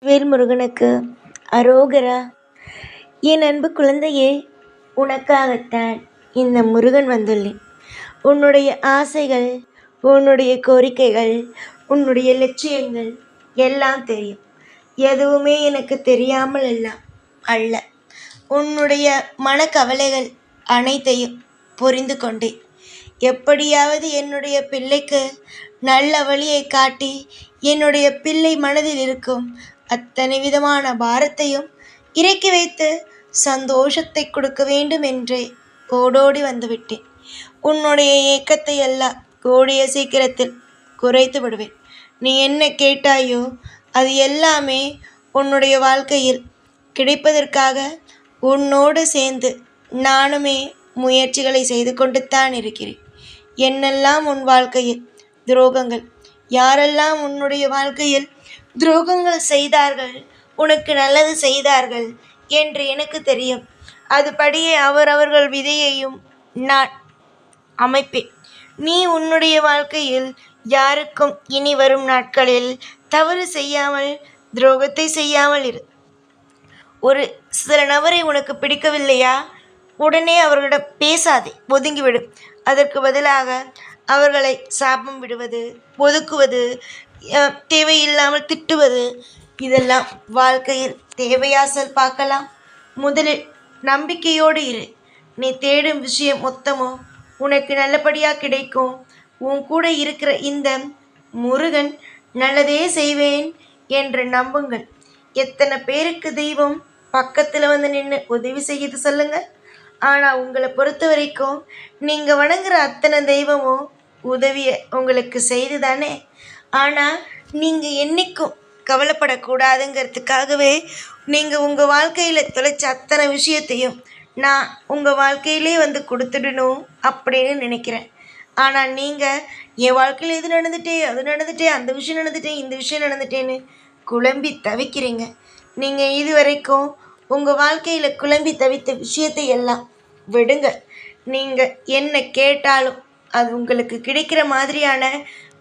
வேல்முருகனுக்கு அரோகரா. என் அன்பு குழந்தையே, உனக்காகத்தான் இந்த முருகன் வந்துள்ளேன். உன்னுடைய ஆசைகள், உன்னுடைய கோரிக்கைகள், உன்னுடைய லட்சியங்கள் எல்லாம் தெரியும். எதுவுமே எனக்கு தெரியாமல் எல்லாம் அல்ல. உன்னுடைய மனக்கவலைகள் அனைத்தையும் புரிந்து கொண்டேன். எப்படியாவது என்னுடைய பிள்ளைக்கு நல்ல வழியை காட்டி என்னுடைய பிள்ளை மனதில் இருக்கும் அத்தனை விதமான பாரத்தையும் இறக்கி வைத்து சந்தோஷத்தை கொடுக்க வேண்டும் என்றே ஓடோடி வந்துவிட்டேன். உன்னுடைய ஏக்கத்தை எல்லாம் கூடிய சீக்கிரத்தில் குறைத்து விடுவேன். நீ என்ன கேட்டாயோ அது எல்லாமே உன்னுடைய வாழ்க்கையில் கிடைப்பதற்காக உன்னோடு சேர்ந்து நானுமே முயற்சிகளை செய்து கொண்டு தான் இருக்கிறேன். என்னெல்லாம் உன் வாழ்க்கையில் துரோகங்கள், யாரெல்லாம் உன்னுடைய வாழ்க்கையில் துரோகங்கள் செய்தார்கள், உனக்கு நல்லது செய்தார்கள் என்று எனக்கு தெரியும். அதுபடியே அவரவர்கள் விதையையும் நான் அமைப்பேன். நீ உன்னுடைய வாழ்க்கையில் யாருக்கும் இனி வரும் நாட்களில் தவறு செய்யாமல், துரோகத்தை செய்யாமல் இரு. ஒரு சில நபரை உனக்கு பிடிக்கவில்லையா, உடனே அவர்களிடம் பேசாதே, ஒதுங்கிவிடும். அதற்கு பதிலாக அவர்களை சாபம் விடுவது, ஒதுக்குவது, தேவையில்லாமல் திட்டுவது, இதெல்லாம் வாழ்க்கையில் தேவையாசல் பார்க்கலாம். முதலில் நம்பிக்கையோடு இரு. நீ தேடும் விஷயம் மொத்தமோ உனக்கு நல்லபடியாக கிடைக்கும். உன் கூட இருக்கிற இந்த முருகன் நல்லதே செய்வேன் என்று நம்புங்கள். எத்தனை பேருக்கு தெய்வம் பக்கத்தில் வந்து நின்று உதவி செய்யுது சொல்லுங்க. ஆனால் உங்களை பொறுத்த வரைக்கும் நீங்கள் வணங்குற அத்தனை தெய்வமும் உதவியை உங்களுக்கு செய்து தானே. ஆனால் நீங்கள் என்றைக்கும் கவலைப்படக்கூடாதுங்கிறதுக்காகவே நீங்கள் உங்கள் வாழ்க்கையில் தொலைச்ச அத்தனை விஷயத்தையும் நான் உங்கள் வாழ்க்கையிலே வந்து கொடுத்துடணும் அப்படின்னு நினைக்கிறேன். ஆனால் நீங்கள் என் வாழ்க்கையில் இது நடந்துட்டே, அது நடந்துட்டே, அந்த விஷயம் நடந்துட்டேன், இந்த விஷயம் நடந்துட்டேன்னு குழம்பி தவிக்கிறீங்க. நீங்கள் இது வரைக்கும் உங்கள் வாழ்க்கையில் குழம்பி தவித்த விஷயத்தை எல்லாம் விடுங்க. நீங்கள் என்ன கேட்டாலும் அது உங்களுக்கு கிடைக்கிற மாதிரியான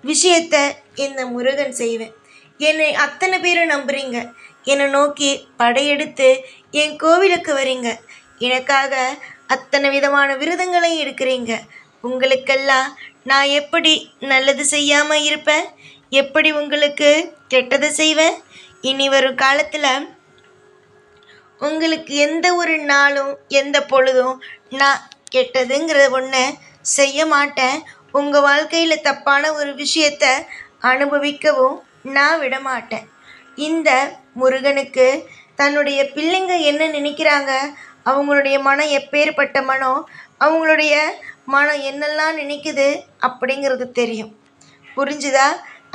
விஷயத்தை இந்த முருகன் செய்வேன். என்னை அத்தனை பேரும் நம்புறீங்க. என்னை நோக்கி படையெடுத்து என் கோவிலுக்கு வரீங்க. எனக்காக அத்தனை விதமான விரதங்களையும் எடுக்கிறீங்க. உங்களுக்கெல்லாம் நான் எப்படி நல்லது செய்யாமல் இருப்பேன், எப்படி உங்களுக்கு கெட்டதை செய்வேன். இனி வரும் காலத்தில் உங்களுக்கு எந்த ஒரு நாளும் எந்த பொழுதும் நான் கெட்டதுங்கிற ஒன்று செய்ய மாட்டேன். உங்கள் வாழ்க்கையில் தப்பான ஒரு விஷயத்தை அனுபவிக்கவும் நான் விட மாட்டேன். இந்த முருகனுக்கு தன்னுடைய பிள்ளைங்க என்ன நினைக்கிறாங்க, அவங்களுடைய மனம் எப்பேற்பட்ட மனம், அவங்களுடைய மனம் என்னெல்லாம் நினைக்குது அப்படிங்கிறது தெரியும். புரிஞ்சுதா?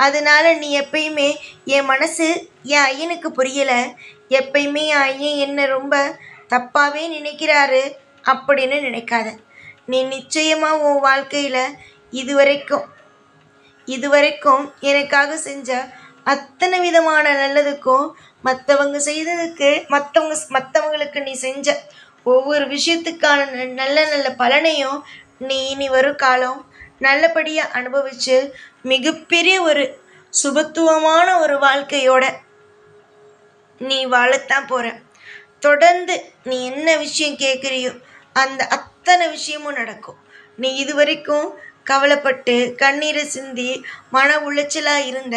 அதனால் நீ எப்பயுமே என் மனசு என் ஐயனுக்கு புரியலை, எப்பயுமே என் ஐயன் என்ன ரொம்ப தப்பாகவே நினைக்கிறாரு அப்படின்னு நினைக்காத. நீ நிச்சயமாக உன் வாழ்க்கையில் இதுவரைக்கும் எனக்காக செஞ்ச அத்தனை விதமான நல்லதுக்கும், மற்றவங்க செய்ததுக்கு, மற்றவங்களுக்கு நீ செஞ்ச ஒவ்வொரு விஷயத்துக்கான நல்ல நல்ல பலனையும் நீ இனி வரும் காலம் நல்லபடியாக அனுபவித்து மிகப்பெரிய ஒரு சுபத்துவமான ஒரு வாழ்க்கையோட நீ வாழத்தான் போகிற. தொடர்ந்து நீ என்ன விஷயம் கேட்குறியோ அந்த அத்தனை விஷயமும் நடக்கும். நீ இதுவரைக்கும் கவலைப்பட்டு கண்ணீரை சிந்தி மன உளைச்சலாக இருந்த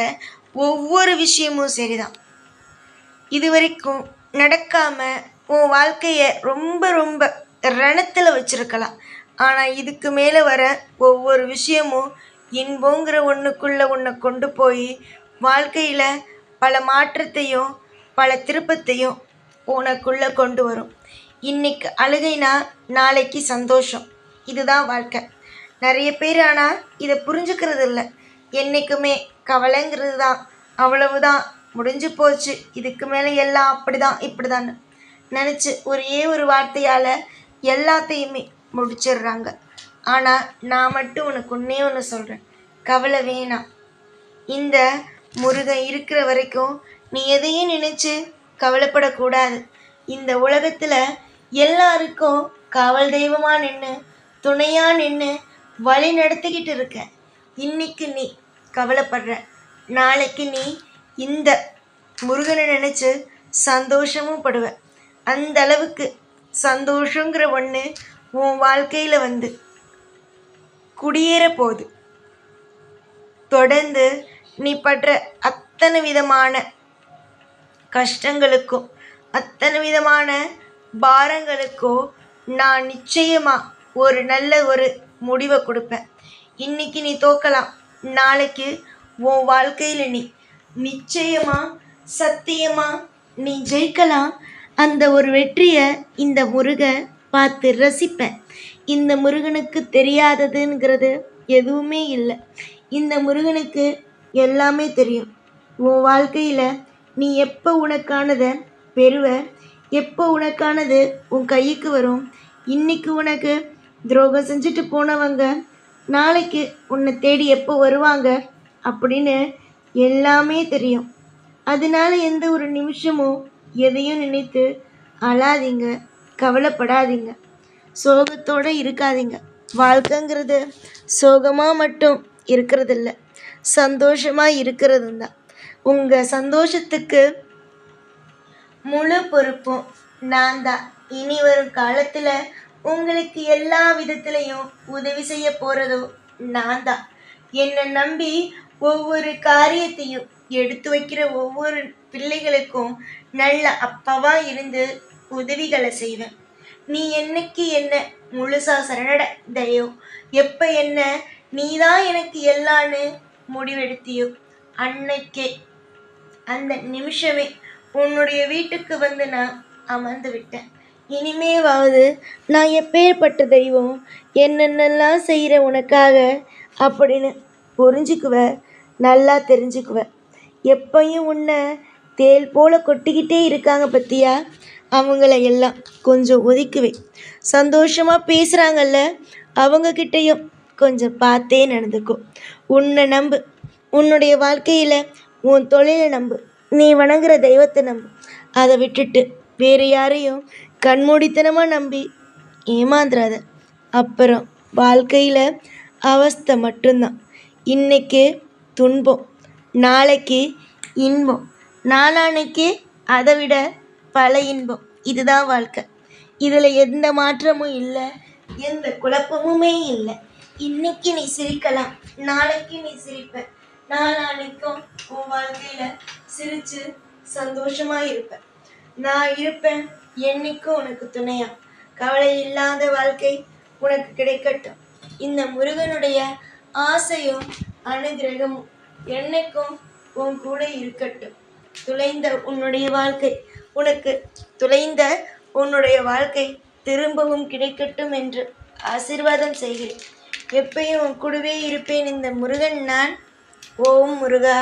ஒவ்வொரு விஷயமும் சரிதான். இதுவரைக்கும் நடக்காமல் உன் வாழ்க்கையை ரொம்ப ரொம்ப ரணத்தில் வச்சுருக்கலாம். ஆனால் இதுக்கு மேலே வர ஒவ்வொரு விஷயமும் இன்பங்கிற ஒன்றுக்குள்ளே உன்னை கொண்டு போய் வாழ்க்கையில் பல மாற்றத்தையும் பல திருப்பத்தையும் உனக்குள்ளே கொண்டு வரும். இன்னைக்கு அழுகைனா நாளைக்கு சந்தோஷம். இதுதான் வாழ்க்கை. நிறைய பேர் ஆனால் இதை புரிஞ்சுக்கிறது இல்லை. என்றைக்குமே கவலைங்கிறது தான், அவ்வளவுதான், முடிஞ்சு போச்சு, இதுக்கு மேலே எல்லாம் அப்படிதான் இப்படிதான் நினச்சி ஒரே ஒரு வார்த்தையால் எல்லாத்தையுமே முடிச்சிடுறாங்க. ஆனால் நான் மட்டும் உனக்கு ஒன்றே ஒன்று சொல்கிறேன், கவலை வேணாம். இந்த முருகன் இருக்கிற வரைக்கும் நீ எதையும் நினச்சி கவலைப்படக்கூடாது. இந்த உலகத்தில் எல்லாருக்கும் காவல் தெய்வமாக நின்று துணையாக நின்று வழி நடத்திக்கிட்டு இருக்க. இன்னைக்கு நீ கவலைப்படுற, நாளைக்கு நீ இந்த முருகனை நினச்சி சந்தோஷமும் படுவ. அந்த அளவுக்கு சந்தோஷங்கிற ஒன்று உன் வாழ்க்கையில் வந்து குடியேற போகுது. தொடர்ந்து நீ படுற அத்தனை விதமான கஷ்டங்களுக்கும் அத்தனை விதமான பாரங்களுக்கோ நான் நிச்சயமாக ஒரு நல்ல ஒரு முடிவை கொடுப்பேன். இன்னைக்கு நீ தோக்கலாம், நாளைக்கு உன் வாழ்க்கையில் நீ நிச்சயமாக சத்தியமாக நீ ஜெயிக்கலாம். அந்த ஒரு வெற்றியை இந்த முருகன் பார்த்து ரசிப்பேன். இந்த முருகனுக்கு தெரியாததுங்கிறது எதுவுமே இல்லை. இந்த முருகனுக்கு எல்லாமே தெரியும். உன் வாழ்க்கையில் நீ எப்போ உனக்கானதை பெறுவ, எப்போ உனக்கானது உன் கைக்கு வரும். இன்னைக்கு உனக்கு துரோகம் செஞ்சுட்டு போனவங்க நாளைக்கு உன்னை தேடி எப்போ வருவாங்க அப்படின்னு எல்லாமே தெரியும். அதனால எந்த ஒரு நிமிஷமும் எதையும் நினைத்து அழாதீங்க, கவலைப்படாதீங்க, சோகத்தோடு இருக்காதீங்க. வாழ்க்கைங்கிறது சோகமாக மட்டும் இருக்கிறதில்ல, சந்தோஷமாக இருக்கிறது தான். உங்கள் சந்தோஷத்துக்கு முழு பொறுப்பும் நான் தான். இனி வரும் காலத்தில் உங்களுக்கு எல்லா விதத்துலையும் உதவி செய்ய போகிறதோ நான் தான். என்னை நம்பி ஒவ்வொரு காரியத்தையும் எடுத்து வைக்கிற ஒவ்வொரு பிள்ளைகளுக்கும் நல்ல அப்பாவாக இருந்து உதவிகளை செய்வேன். நீ என்னைக்கு என்ன முழுசா சரணடையோ, எப்போ என்ன நீதான் எனக்கு எல்லான்னு முடிவெடுத்தியோ அன்னைக்கே அந்த நிமிஷமே உன்னுடைய வீட்டுக்கு வந்து நான் அமர்ந்து விட்டேன். இனிமேவாவது நான் எப்பேற்பட்ட தெய்வம், என்னென்னலாம் செய்கிற உனக்காக அப்படின்னு புரிஞ்சுக்குவ, நல்லா தெரிஞ்சுக்குவ. எப்பையும் உன்னை தேல் போல் கொட்டிக்கிட்டே இருக்காங்க பற்றியா, அவங்கள எல்லாம் கொஞ்சம் ஒதுக்குவே. சந்தோஷமாக பேசுகிறாங்கல்ல, அவங்கக்கிட்டையும் கொஞ்சம் பார்த்தே நடந்துக்கும். உன்னை நம்பு, உன்னுடைய வாழ்க்கையில் உன் தொழிலை நம்பு, நீ வணங்குற தெய்வத்தை நம்பு. அதை விட்டுட்டு வேறு யாரையும் கண்மூடித்தனமாக நம்பி ஏமாந்துடாத. அப்புறம் வாழ்க்கையில் அவஸ்தை மட்டும்தான். இன்னைக்கு துன்பம், நாளைக்கு இன்பம், நாளான்னைக்கு அதை விட பல இன்பம். இதுதான் வாழ்க்கை. இதில் எந்த மாற்றமும் இல்லை, எந்த குழப்பமுமே இல்லை. இன்னைக்கு நீ சிரிக்கலாம், நாளைக்கு நீ சிரிப்ப, நாளான்னைக்கும் உன் வாழ்க்கையில் சிரித்து சந்தோஷமாக இருப்பேன். நான் இருப்பேன் என்னைக்கும் உனக்கு துணையா. கவலை இல்லாத வாழ்க்கை உனக்கு கிடைக்கட்டும். இந்த முருகனுடைய ஆசையும் அனுகிரகமும் என்னைக்கும் உன் கூட இருக்கட்டும். துளைந்த உன்னுடைய வாழ்க்கை திரும்பவும் கிடைக்கட்டும் என்று ஆசீர்வாதம் செய்கிறேன். எப்பயும் உன் கூடவே இருப்பேன் இந்த முருகன் நான். ஓம் முருகா.